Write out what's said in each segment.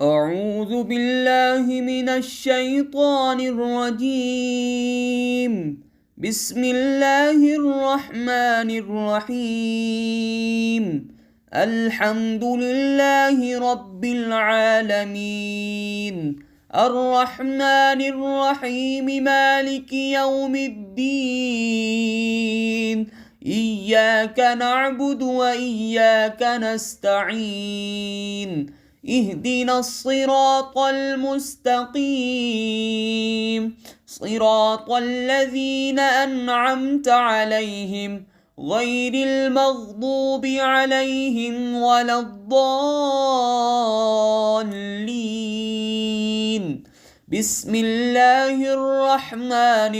أعوذ بالله من الشيطان الرجيم. بسم الله الرحمن الرحيم. الحمد لله رب العالمين، الرحمن الرحيم، مالك يوم الدين. إياك نعبد وإياك نستعين. اهدنا الصراط المستقيم، صراط الذين أنعمت عليهم غير المغضوب عليهم ولا الضالين. بسم الله الرحمن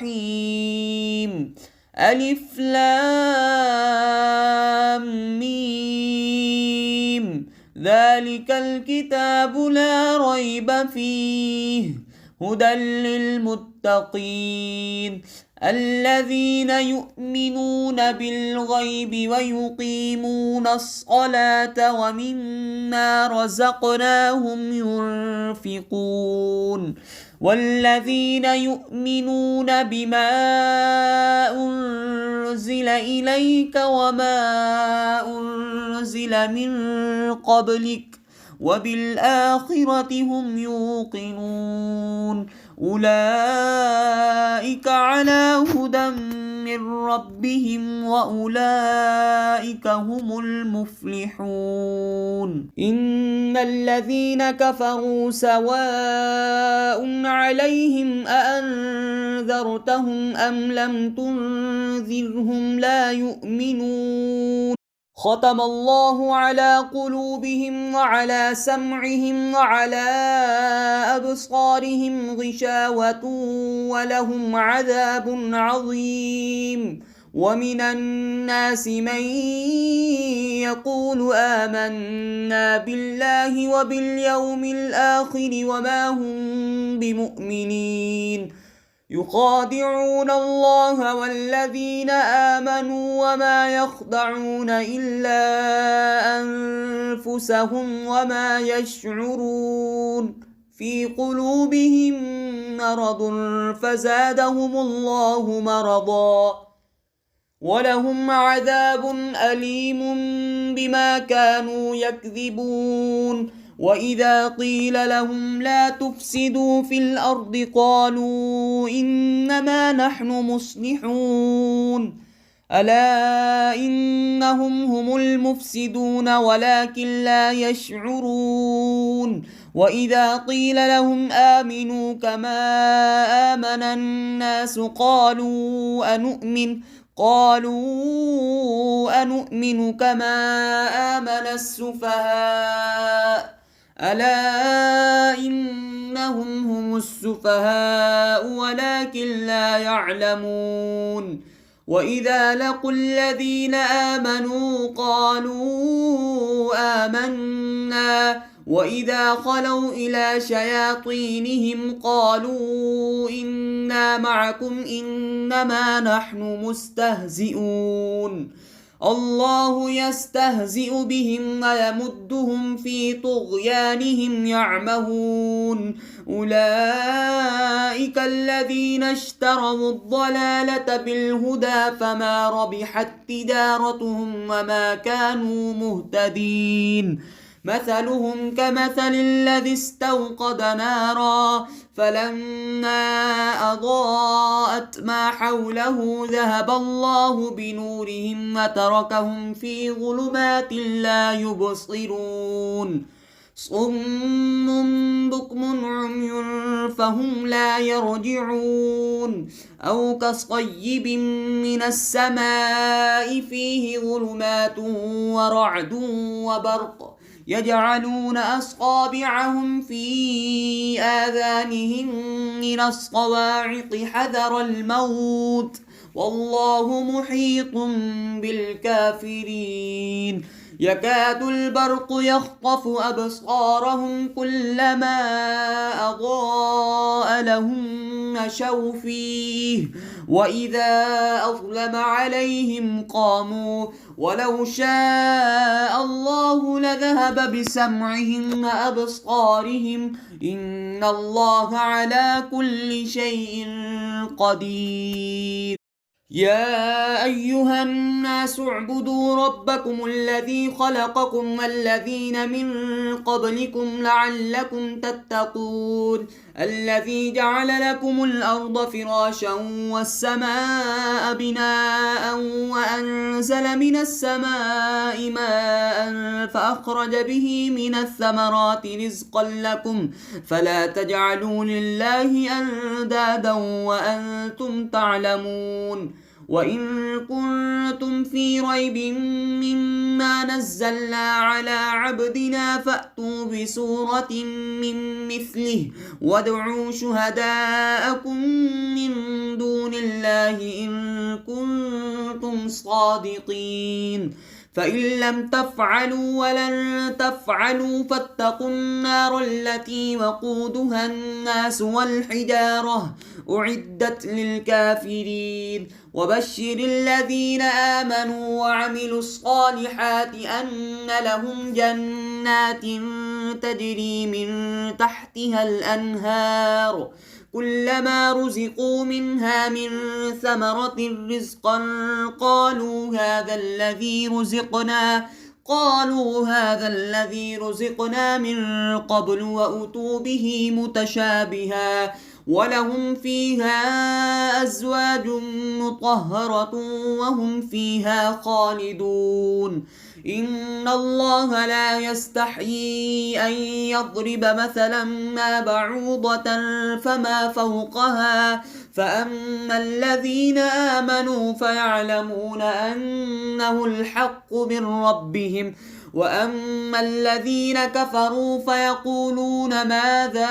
الرحيم. ألف لام ميم، ذلك الكتاب لا ريب فيه، هدى للمتقين الذين يؤمنون بالغيب ويقيمون الصلاة ومما رزقناهم ينفقون، والذين يؤمنون بما أنزل إليك وما أنزل من قبلك وبالآخرة هم يوقنون. أولئك على هدى من ربهم وأولئك هم المفلحون. إن الذين كفروا سواء عليهم أأنذرتهم أم لم تنذرهم لا يؤمنون. ختم الله على قلوبهم وعلى سمعهم وعلى أبصارهم غشاوة ولهم عذاب عظيم. ومن الناس من يقول آمنا بالله وباليوم الآخر وما هم بمؤمنين، يخادعون الله والذين آمنوا وما يخدعون إلا أنفسهم وما يشعرون. في قلوبهم مرض فزادهم الله مرضا ولهم عذاب أليم بما كانوا يكذبون. وإذا قيل لهم لا تفسدوا في الأرض قالوا إنما نحن مصلحون. ألا إنهم هم المفسدون ولكن لا يشعرون. وإذا قيل لهم آمنوا كما آمن الناس قالوا أنؤمن كما آمن السفهاء. ألا إنهم هم السفهاء ولكن لا يعلمون. وإذا لقوا الذين آمنوا قالوا آمنا وإذا خلوا إلى شياطينهم قالوا إنا معكم إنما نحن مستهزئون. الله يستهزئ بهم ويمدهم في طغيانهم يعمهون. أولئك الذين اشتروا الضلالة بالهدى فما ربحت تجارتهم وما كانوا مهتدين. مثلهم كمثل الذي استوقد نارا فلما أضاءت ما حوله ذهب الله بنورهم وتركهم في ظلمات لا يبصرون. صم بكم عمي فهم لا يرجعون. أو كصيب من السماء فيه ظلمات ورعد وبرق يجعلون أصابعهم في آذانهم من الصواعق حذر الموت والله محيط بالكافرين. يكاد البرق يخطف أبصارهم كلما أضاء لهم مشوا فيه وإذا أظلم عليهم قاموا ولو شاء الله لذهب بسمعهم وأبصارهم إن الله على كل شيء قدير. يا أيها الناس اعبدوا ربكم الذي خلقكم والذين من قبلكم لعلكم تتقون الذي جعل لكم الأرض فراشا والسماء بناء وأنزل من السماء ماء فأخرج به من الثمرات رزقا لكم فلا تجعلوا لله أندادا وأنتم تعلمون. وإن كنتم في ريب مما نزلنا على عبدنا فأتوا بسورة من مثله وادعوا شهداءكم من دون الله إن كنتم صادقين فإن لم تفعلوا ولن تفعلوا فاتقوا النار التي وقودها الناس والحجارة أعدت للكافرين. وبشر الذين آمنوا وعملوا الصالحات أن لهم جنات تجري من تحتها الأنهار كلما رزقوا منها من ثمرة رزقا قالوا هذا الذي رزقنا من قبل وأتوا به متشابها ولهم فيها أزواج مطهرة وهم فيها خالدون. إن الله لا يستحيي أن يضرب مثلا ما بعوضة فما فوقها فأما الذين آمنوا فيعلمون أنه الحق من ربهم وأما الذين كفروا فيقولون ماذا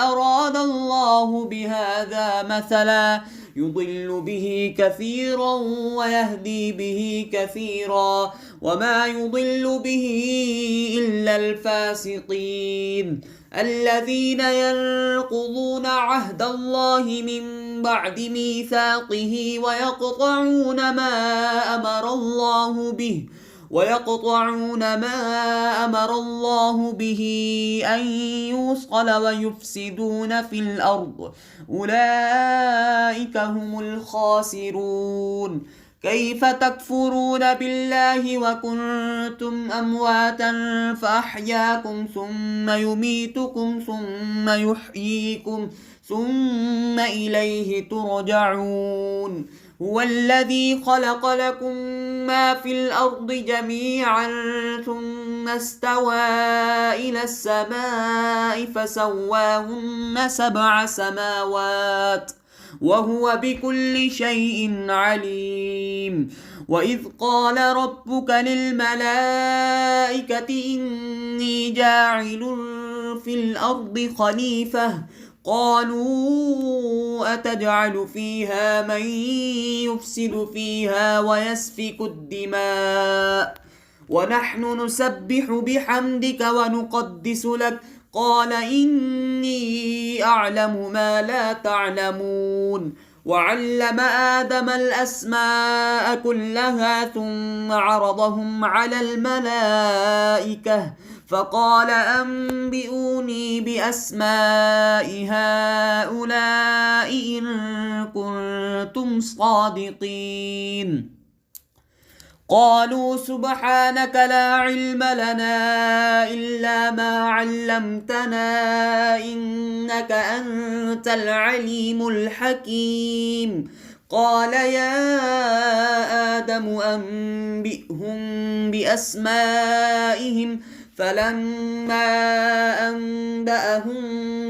أراد الله بهذا مثلا يضل به كثيرا ويهدي به كثيرا وما يضل به إلا الفاسقين الذين ينقضون عهد الله من بعد ميثاقه ويقطعون ما أمر الله به أن يوصل ويفسدون في الأرض أولئك هم الخاسرون. كيف تكفرون بالله وكنتم أمواتا فأحياكم ثم يميتكم ثم يحييكم ثم إليه ترجعون. هو الذي خلق لكم ما في الأرض جميعا ثم استوى إلى السماء فسواهن 7 سماوات وهو بكل شيء عليم. وإذ قال ربك للملائكة إني جاعل في الأرض خليفة قالوا أتجعل فيها من يفسد فيها ويسفك الدماء ونحن نسبح بحمدك ونقدس لك قال إني أعلم ما لا تعلمون. وعلم آدم الأسماء كلها ثم عرضهم على الملائكة فقال أنبئوني بأسماء هؤلاء إن كنتم صادقين. قالوا سبحانك لا علم لنا إلا ما علمتنا إنك أنت العليم الحكيم. قال يا آدم أنبئهم بأسمائهم فلما أنبأهم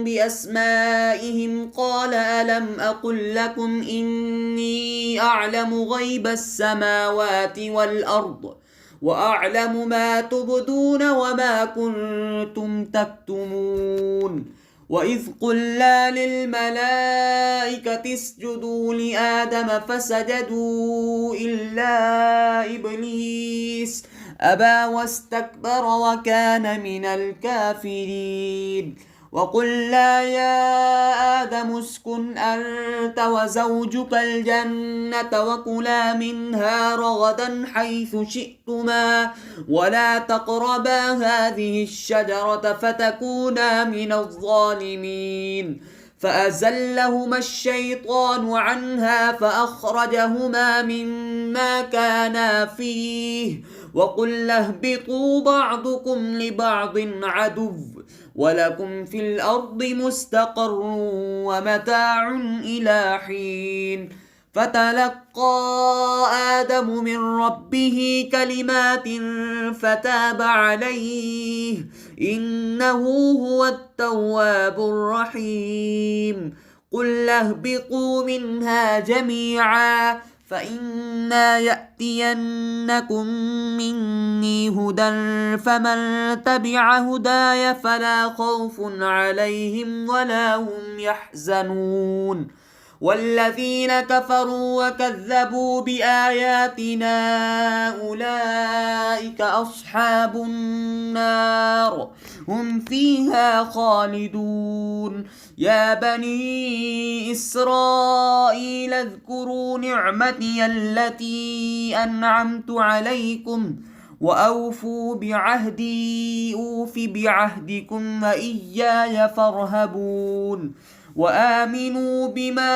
بأسمائهم قال ألم أقل لكم إني أعلم غيب السماوات والأرض وأعلم ما تبدون وما كنتم تكتمون. وإذ قلنا للملائكة اسجدوا لآدم فسجدوا إلا إبليس أبى واستكبر وكان من الكافرين. وقلنا يا آدم اسكن أنت وزوجك الجنة وكلا منها رغدا حيث شئتما ولا تقربا هذه الشجرة فتكونا من الظالمين فأزلهما الشيطان عنها فأخرجهما مما كانا فيه وقلنا اهبطوا بعضكم لبعض عدو ولكم في الأرض مستقر ومتاع إلى حين فتلقى آدم من ربه كلمات فتاب عليه إنه هو التواب الرحيم قلنا اهبطوا منها جميعا فإما يأتينكم مني هدى فمن تبع هداي فلا خوف عليهم ولا هم يحزنون والذين كفروا وكذبوا بآياتنا أولئك أصحاب النار هم فيها خالدون يا بني إسرائيل اذكروا نعمتي التي أنعمت عليكم وأوفوا بعهدي أوف بعهدكم وإياي فارهبون وآمنوا بما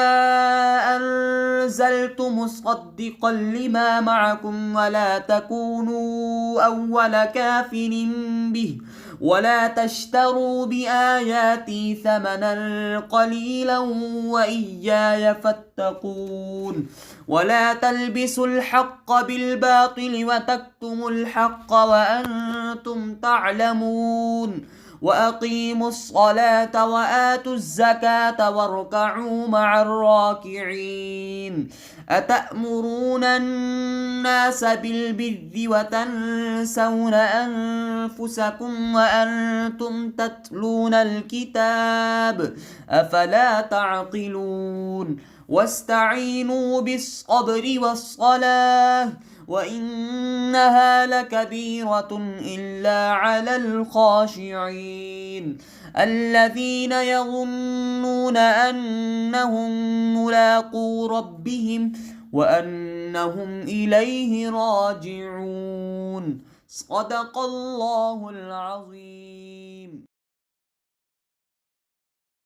أنزلت مصدقا لما معكم ولا تكونوا أول كافر به ولا تشتروا بآياتي ثمنا قليلا وإياي فاتقون ولا تلبسوا الحق بالباطل وتكتموا الحق وأنتم تعلمون وأقيموا الصلاة وآتوا الزكاة واركعوا مع الراكعين أتأمرون الناس بالبر وتنسون أنفسكم وأنتم تتلون الكتاب أفلا تعقلون واستعينوا بالصبر والصلاة وإنها لكبيرة إلا على الخاشعين الذين يظنون أنهم ملاقو ربهم وأنهم إليه راجعون صدق الله العظيم.